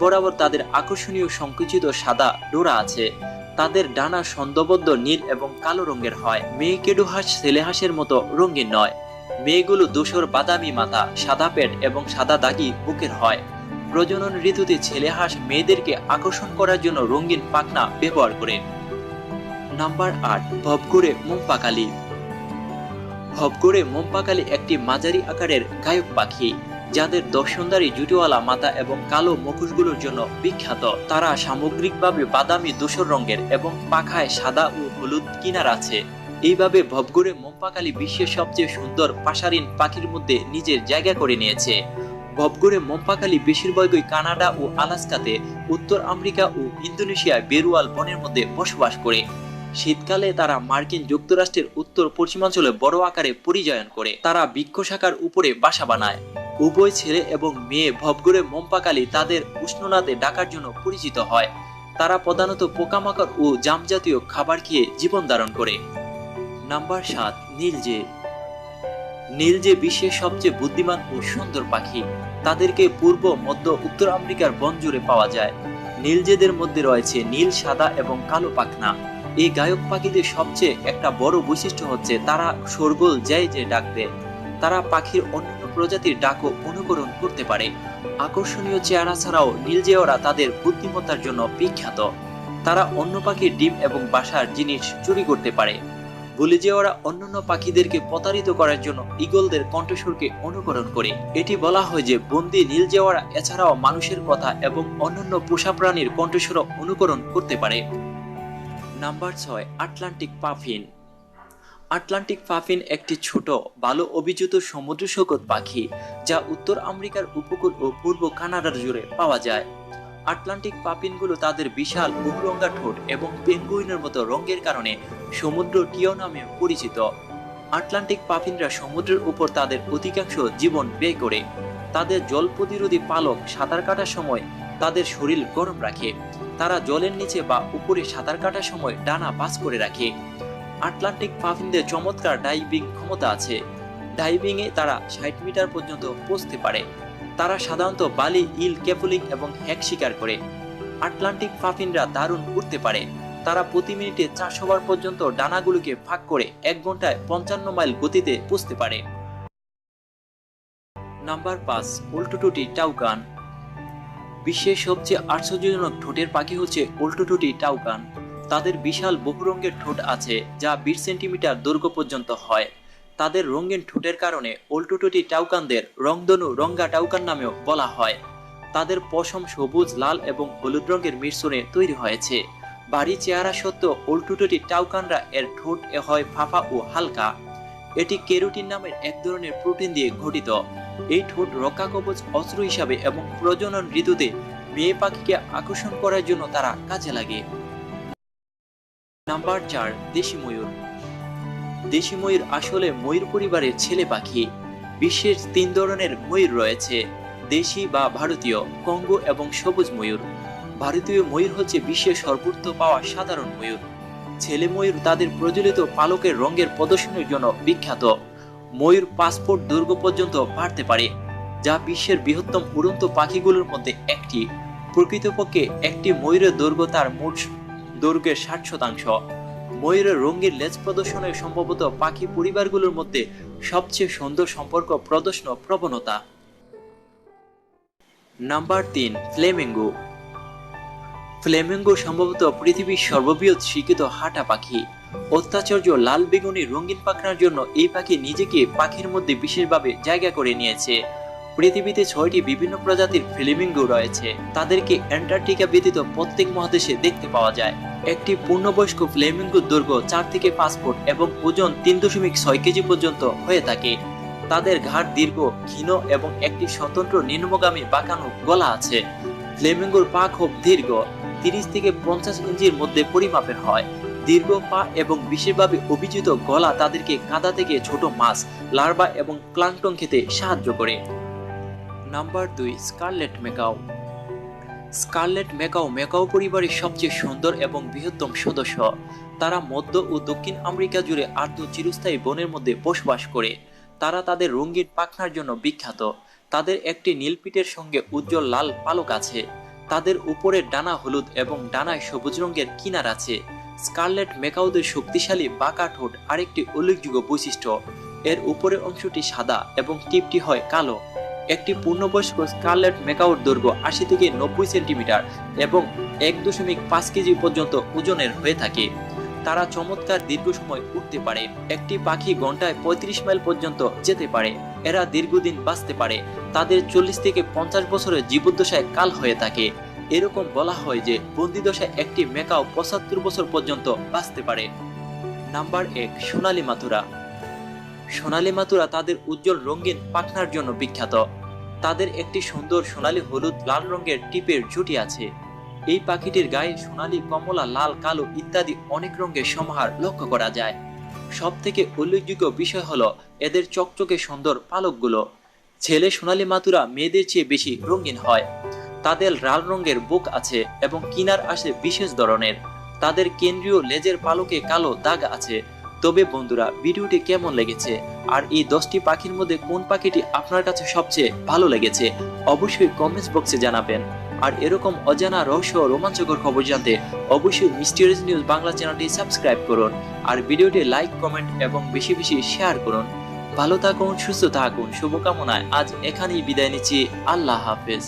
বরাবর তাদের আকর্ষণীয় সংকুচিত সাদা ডোরা আছে। তাদের ডানা ছন্দবদ্ধ নীল এবং কালো রঙের হয়। মেয়ে কেডু হাঁস ছেলে হাঁসের মতো রঙিন নয়। মেয়েগুলো ধূসর বাদামি মাথা, সাদা পেট এবং সাদা দাগি বুকের হয়। প্রজনন ঋতুতে ছেলে হাঁস মেয়েদেরকে আকর্ষণ করার জন্য রঙিন পাখনা ব্যবহার করে। নাম্বার 8, ভবঘুরে মোমপাকালি। ভবঘুরে মোমপাকালি একটি মাঝারি আকারের গায়ক পাখি, যাদের দর্শনদারী জুটিওয়ালা মাথা এবং কালো মুখোশগুলোর জন্য বিখ্যাত। তারা সামগ্রিকভাবে বাদামি ধূসর রঙের এবং পাখায় সাদা ও হলুদ কিনার আছে। এইভাবে ভবঘুরে মোমপাকালি বিশ্বের সবচেয়ে সুন্দর পাশারিন পাখির মধ্যে নিজের জায়গা করে নিয়েছে। ভবঘুরে মোমপাকালি বেশিরভাগই কানাডা ও আলাস্কাতে, উত্তর আমেরিকা ও ইন্দোনেশিয়ায় বেরুয়াল বনের মধ্যে বসবাস করে। শীতকালে তারা মার্কিন যুক্তরাষ্ট্রের উত্তর পশ্চিমাঞ্চলে বড় আকারে পরিযায়ন করে। তারা বৃক্ষ শাখার উপরে বাসা বানায়। উভয় ছেলে এবং মেয়ে ভবঘুরে মোমপাকালি তাদের উষ্ণনাদে ডাকার জন্য পরিচিত হয়। তারা প্রধানত পোকামাকড় ও জামজাতীয় খাবার খেয়ে জীবন ধারণ করে। নাম্বার 7, নীলজে। নীলজে বিশ্বের সবচেয়ে বুদ্ধিমান ও সুন্দর পাখি। তাদেরকে পূর্ব, মধ্য, উত্তর আমেরিকার বন জুড়ে পাওয়া যায়। নীলজেদের মধ্যে রয়েছে নীল, সাদা এবং কালো পাখনা। এই গায়ক পাখিদের সবচেয়ে একটা বড় বৈশিষ্ট্য হচ্ছে তারা শোরগোল জয় জয় ডাক দেয়। তারা পাখির অন্যান্য প্রজাতির ডাকও অনুকরণ করতে পারে। আকর্ষণীয় চেহারা ছাড়াও নীলজেওরা তাদের বুদ্ধিমত্তার জন্য বিখ্যাত। তারা অন্য পাখির ডিম এবং বাসার জিনিস চুরি করতে পারে। বুলিজেওরা অন্যান্য পাখিদেরকে প্রতারিত করার জন্য ঈগলদের কণ্ঠস্বরকে অনুকরণ করে। এটি বলা হয় যে বন্দি নীলজেওরা এছাড়াও মানুষের কথা এবং অন্যান্য পোষা প্রাণীর কণ্ঠস্বর অনুকরণ করতে পারে। Number 6, Atlantic puffin. Atlantic puffin একটি ছোট, ভালো অভিজাত সমুদ্র সৈকত পাখি, যা উত্তর আমেরিকার উপকূল ও পূর্ব কানাডার জুড়ে পাওয়া যায়। আটলান্টিক পাফিনগুলো তাদের বিশাল বহুরঙা ঠোঁট এবং পেঙ্গুইনের মতো রঙের কারণে সমুদ্র টিও নামে পরিচিত। আটলান্টিক পাফিনরা সমুদ্রের উপর তাদের অধিকাংশ জীবন ব্যয় করে। তাদের জল প্রতিরোধী পালক সাঁতার কাটার সময় তাদের শরীর গরম রাখে। তারা জলের নিচে বা উপরে সাঁতার কাটার সময় ডানা ভাঁজ করে রাখে। আটলান্টিক পাফিনদের চমৎকার ডাইভিং ক্ষমতা আছে। ডাইভিং এ তারা 60 মিটার পর্যন্ত পৌঁছতে পারে। তারা সাধারণত বালি, ইল, ক্যাপুলিং এবং হ্যাক শিকার করে। আটলান্টিক পাফিনরা দারুণ উড়তে পারে। তারা প্রতি মিনিটে 400 বার পর্যন্ত ডানাগুলোকে ফাঁক করে 1 ঘন্টায় 55 মাইল গতিতে পৌঁছতে পারে। নাম্বার 5, উল্টোটুটি টাউকান। বিশ্বের সবচেয়ে আশ্চর্যজনক ঠোঁটের পাখি হচ্ছে উল্টোটুটি টাউকান। তাদের বিশাল বহু রঙের ঠোঁট আছে, যা 20 সেন্টিমিটার দৈর্ঘ্য পর্যন্ত হয়। তাদের রঙিন ঠোঁটের কারণে উল্টোটুটি টাউকানদের রংধনু রঙ্গা টাউকান নামেও বলা হয়। তাদের পশম সবুজ, লাল এবং হলুদ রঙের মিশ্রণে তৈরি হয়েছে। ভারী চেহারা সত্ত্বেও উল্টোটুটি টাউকানরা এর ঠোঁট হয় ফাঁপা ও হালকা। এটি কেরোটিন নামের এক ধরনের প্রোটিন দিয়ে গঠিত। এই ঠোঁট রক্ষা কবচ অস্ত্র হিসাবে এবং প্রজনন ঋতুতে মেয়ে পাখিকে আকর্ষণ করার জন্য তারা কাজে লাগে। নাম্বার 4, দেশি ময়ূর। দেশি ময়ূর আসলে ময়ূর পরিবারের ছেলে পাখি। বিশ্বের 3 ধরনের ময়ূর রয়েছে: দেশি বা ভারতীয়, কঙ্গো এবং সবুজ ময়ূর। ভারতীয় ময়ূর হচ্ছে বিশ্বের সর্বোচ্চ পাওয়া সাধারণ ময়ূর। ছেলে ময়ূর তাদের প্রজ্বলিত পালকের রঙের প্রদর্শনের জন্য বিখ্যাত। ময়ূর 5 ফুট দৈর্ঘ্য পর্যন্ত বাড়তে পারে, যা বিশ্বের বৃহত্তম উড়ন্ত পাখিগুলোর মধ্যে একটি। প্রকৃতপক্ষে একটি ময়ূরের দৈর্ঘ্য তার মোট দৈর্ঘ্যের 60%। ময়ূরের রঙিন লেজ প্রদর্শনের সম্ভবত পাখি পরিবারগুলোর মধ্যে সবচেয়ে সুন্দর সম্পর্ক প্রদর্শন প্রবণতা। Number 3, Flamengo. ফ্লেমিঙ্গো সম্ভবত পৃথিবীর সর্ববৃহৎ শিক্ষিত হাঁটা পাখি। অত্যাশ্চর্য লাল বেগুনি রঙিন পাখনার জন্য এই পাখি নিজেকে পাখির মধ্যে বিশেষভাবে জায়গা করে নিয়েছে। পৃথিবীতে 6টি বিভিন্ন প্রজাতির ফ্লেমিঙ্গো রয়েছে। তাদেরকে অ্যান্টার্কটিকা ব্যতীত প্রত্যেক মহাদেশে দেখতে পাওয়া যায়। একটি পূর্ণবয়স্ক ফ্লেমিঙ্গোর দৈর্ঘ্য 4 থেকে 5 ফুট এবং ওজন 3.6 কেজি পর্যন্ত হয়ে থাকে। তাদের ঘাড় দীর্ঘ, ক্ষীণ এবং একটি স্বতন্ত্র নিম্নগামী বাঁকানো গলা আছে। ফ্লেমিঙ্গোর পা খুব দীর্ঘ, 30 থেকে 50 ইঞ্চির মধ্যে পরিমাপের হয়। দীর্ঘ পা এবং বিশেষভাবে অভিজিত গলা তাদেরকে কাদা থেকে ছোট মাছ, লার্ভা এবং প্লাঙ্কটন খেতে সাহায্য করে। Number 2, scarlet macaw. Scarlet macaw macaw পরিবারের সবচেয়ে সুন্দর এবং বৃহত্তম সদস্য। তারা মধ্য ও দক্ষিণ আমেরিকা জুড়ে আর্দ্র চিরস্থায়ী বনের মধ্যে বসবাস করে। তারা তাদের রঙিন পাখনার জন্য বিখ্যাত। তাদের একটি নীল পিঠের সঙ্গে উজ্জ্বল লাল পালক আছে। তাদের উপরের ডানা হলুদ এবং ডানায় সবুজ রঙের কিনার আছে। স্কারলেট ম্যাকাউদের শক্তিশালী বাঁকা ঠোঁট আরেকটি উল্লেখযোগ্য বৈশিষ্ট্য। এর উপরের অংশটি সাদা এবং টিপটি হয় কালো। একটি পূর্ণবয়স্ক স্কারলেট ম্যাকাউর দৈর্ঘ্য ৮০ থেকে ৯০ সেন্টিমিটার এবং ১.৫ কেজি পর্যন্ত ওজনের হয়ে থাকে। তারা চমৎকার দীর্ঘ সময় উঠতে পারে। একটি পাখি ঘন্টায় ৩৫ মাইল পর্যন্ত যেতে পারে। এরা দীর্ঘদিন বাঁচতে পারে। তাদের ৪০ থেকে ৫০ বছরের জীবদ্দশায় কাল হয়ে থাকে। এরকম বলা হয় যে বন্দিদশায় একটি ম্যাকাও ৭৫ বছর পর্যন্ত বাঁচতে পারে। নাম্বার ১, সোনালী মাতুরা। সোনালী মাতুরা তাদের উজ্জ্বল রঙিন পাখনার জন্য বিখ্যাত। তাদের একটি সুন্দর সোনালী হলুদ লাল রঙের টিপের জুটি আছে। এই পাখিটির গায়ে সোনালী, কমলা, লাল, কালো ইত্যাদি অনেক রঙের সমাহার লক্ষ্য করা যায়। সব থেকে উল্লেখযোগ্য বিষয় হলো এদের চকচকে সুন্দর পালকগুলো। ছেলে সোনালী মাতুরা মেয়েদের চেয়ে বেশি রঙিন হয়। তাদের লাল রঙের বুক আছে এবং কিনার আসে বিশেষ ধরনের। তাদের কেন্দ্রীয় লেজের পালকে কালো দাগ আছে। তবে বন্ধুরা, ভিডিওটি কেমন লেগেছে আর এই 10টি পাখির মধ্যে কোন পাখিটি আপনার কাছে সবচেয়ে ভালো লেগেছে অবশ্যই কমেন্টস বক্সে জানাবেন। আর এরকম অজানা রহস্য ও রোমাঞ্চকর খবর জানতে অবশ্যই মিস্টিরিয়াস নিউজ বাংলা চ্যানেলটি সাবস্ক্রাইব করুন আর ভিডিওটি লাইক, কমেন্ট এবং বেশি বেশি শেয়ার করুন। ভালো থাকুন, সুস্থ থাকুন। শুভকামনায় আজ এখানেই বিদায় নিচ্ছি। আল্লাহ হাফেজ।